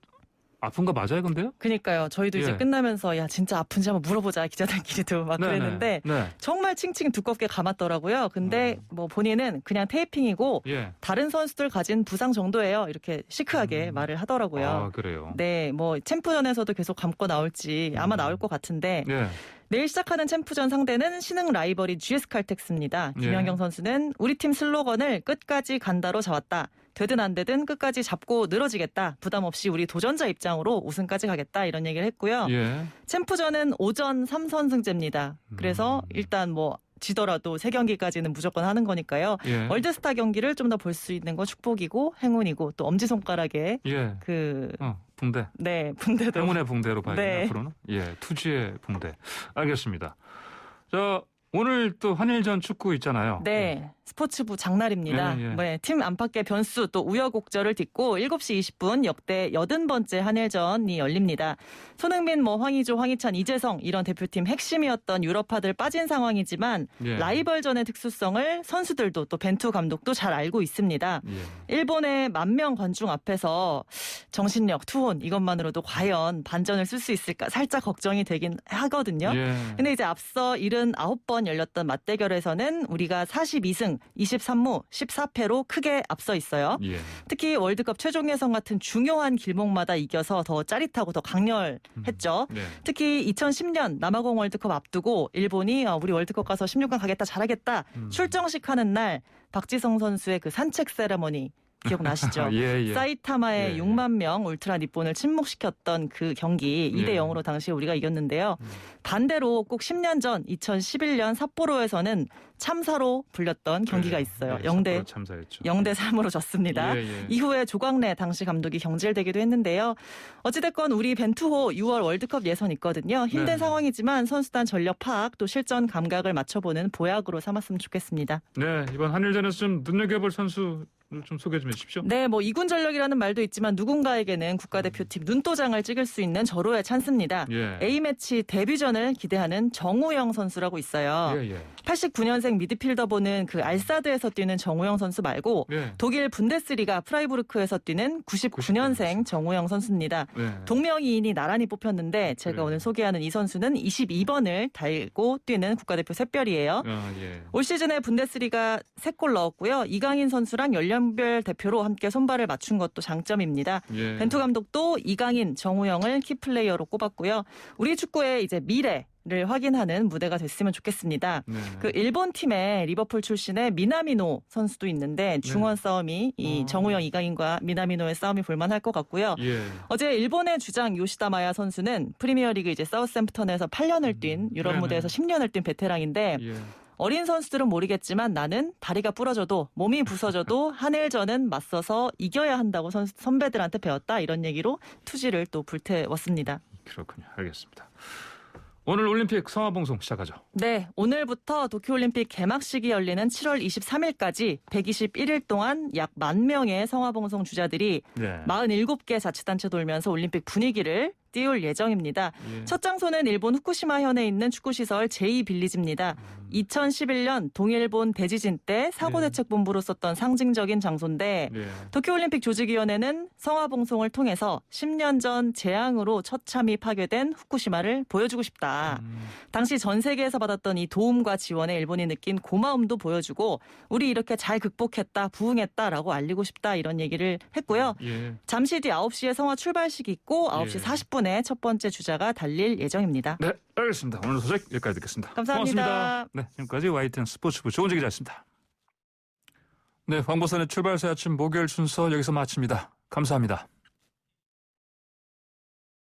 아픈 거 맞아요, 근데요? 그러니까요. 저희도 이제 예. 끝나면서 야 진짜 아픈지 한번 물어보자 기자들끼리도 막 그랬는데 네. 정말 칭칭 두껍게 감았더라고요. 근데 뭐 본인은 그냥 테이핑이고 예. 다른 선수들 가진 부상 정도예요. 이렇게 시크하게 말을 하더라고요. 그래요. 네, 뭐 챔프전에서도 계속 감고 나올지 아마 나올 것 같은데 예. 내일 시작하는 챔프전 상대는 신흥 라이벌이 GS 칼텍스입니다. 김연경 선수는 우리 팀 슬로건을 끝까지 간다로 잡았다. 되든 안 되든 끝까지 잡고 늘어지겠다. 부담 없이 우리 도전자 입장으로 우승까지 가겠다. 이런 얘기를 했고요. 예. 챔프전은 오전 3선승제입니다. 그래서 일단 뭐 지더라도 3경기까지는 무조건 하는 거니까요. 예. 월드스타 경기를 좀 더 볼 수 있는 건 축복이고 행운이고 또 엄지손가락에 예. 붕대. 네, 붕대도. 행운의 붕대로 봐야겠네, 네. 앞으로는. 예, 투지의 붕대. 알겠습니다. 자, 오늘 또 한일전 축구 있잖아요. 네. 스포츠부 장날입니다. 예. 네, 팀 안팎의 변수 또 우여곡절을 딛고 7시 20분 역대 80번째 한일전이 열립니다. 손흥민, 황의조, 황희찬, 이재성 이런 대표팀 핵심이었던 유럽파들 빠진 상황이지만 라이벌전의 특수성을 선수들도 또 벤투 감독도 잘 알고 있습니다. 일본의 10,000명 관중 앞에서 정신력, 투혼 이것만으로도 과연 반전을 쓸 수 있을까 살짝 걱정이 되긴 하거든요. 근데 이제 앞서 79번 열렸던 맞대결에서는 우리가 42승 23무 14패로 크게 앞서 있어요. 특히 월드컵 최종 예선 같은 중요한 길목마다 이겨서 더 짜릿하고 더 강렬했죠. 특히 2010년 남아공 월드컵 앞두고 일본이 우리 월드컵 가서 16강 가겠다 잘하겠다 출정식 하는 날 박지성 선수의 그 산책 세레머니 기억나시죠? 사이타마의 6만 명 울트라 니폰을 침묵시켰던 그 경기 2대0으로 당시에 우리가 이겼는데요. 반대로 꼭 10년 전 2011년 삿포로에서는 참사로 불렸던 경기가 있어요. 0대 3으로 졌습니다. 이후에 조광래 당시 감독이 경질되기도 했는데요. 어찌됐건 우리 벤투호 6월 월드컵 예선 있거든요. 힘든 상황이지만 선수단 전력 파악 또 실전 감각을 맞춰보는 보약으로 삼았으면 좋겠습니다. 네, 이번 한일전에서 좀 눈여겨볼 선수 좀 소개 좀 해주십시오. 네, 뭐 이군 전력이라는 말도 있지만 누군가에게는 국가대표팀 눈도장을 찍을 수 있는 절호의 찬스입니다. A매치 데뷔전을 기대하는 정우영 선수라고 있어요. 89년생 미드필더보는 그 알사드에서 뛰는 정우영 선수 말고 독일 분데스리가 프라이부르크에서 뛰는 99년생 정우영 선수입니다. 동명이인이 나란히 뽑혔는데 제가 오늘 소개하는 이 선수는 22번을 달고 뛰는 국가대표 샛별이에요. 올 시즌에 분데스리가 3골 넣었고요. 이강인 선수랑 연령별 대표로 함께 손발을 맞춘 것도 장점입니다. 벤투 감독도 이강인, 정우영을 키플레이어로 꼽았고요. 우리 축구의 이제 미래를 확인하는 무대가 됐으면 좋겠습니다. 그 일본 팀에 리버풀 출신의 미나미노 선수도 있는데 중원 싸움이 이 정우영, 이강인과 미나미노의 싸움이 볼만할 것 같고요. 어제 일본의 주장 요시다 마야 선수는 프리미어리그 이제 사우스햄프턴에서 8년을 뛴 유럽 무대에서 10년을 뛴 베테랑인데 어린 선수들은 모르겠지만 나는 다리가 부러져도 몸이 부서져도 한일전은 맞서서 이겨야 한다고 선배들한테 배웠다. 이런 얘기로 투지를 또 불태웠습니다. 그렇군요. 알겠습니다. 오늘 올림픽 성화봉송 시작하죠. 네, 오늘부터 도쿄올림픽 개막식이 열리는 7월 23일까지 121일 동안 약 10,000명의 성화봉송 주자들이 47개 자치단체 돌면서 올림픽 분위기를 띄울 예정입니다. 첫 장소는 일본 후쿠시마 현에 있는 축구시설 제2빌리지입니다. 2011년 동일본 대지진 때 사고대책본부로 썼던 상징적인 장소인데 도쿄올림픽 조직위원회는 성화봉송을 통해서 10년 전 재앙으로 처참히 파괴된 후쿠시마를 보여주고 싶다. 당시 전 세계에서 받았던 이 도움과 지원에 일본이 느낀 고마움도 보여주고 우리 이렇게 잘 극복했다, 부응했다라고 알리고 싶다 이런 얘기를 했고요. 잠시 뒤 9시에 성화 출발식이 있고 9시 40분에 첫 번째 주자가 달릴 예정입니다. 네, 알겠습니다. 오늘 소식 여기까지 듣겠습니다. 감사합니다. 고맙습니다. 네, 지금까지 YTN 스포츠부 조은재 기자였습니다. 네, 황보선의 출발새 아침 목요일 순서 여기서 마칩니다. 감사합니다.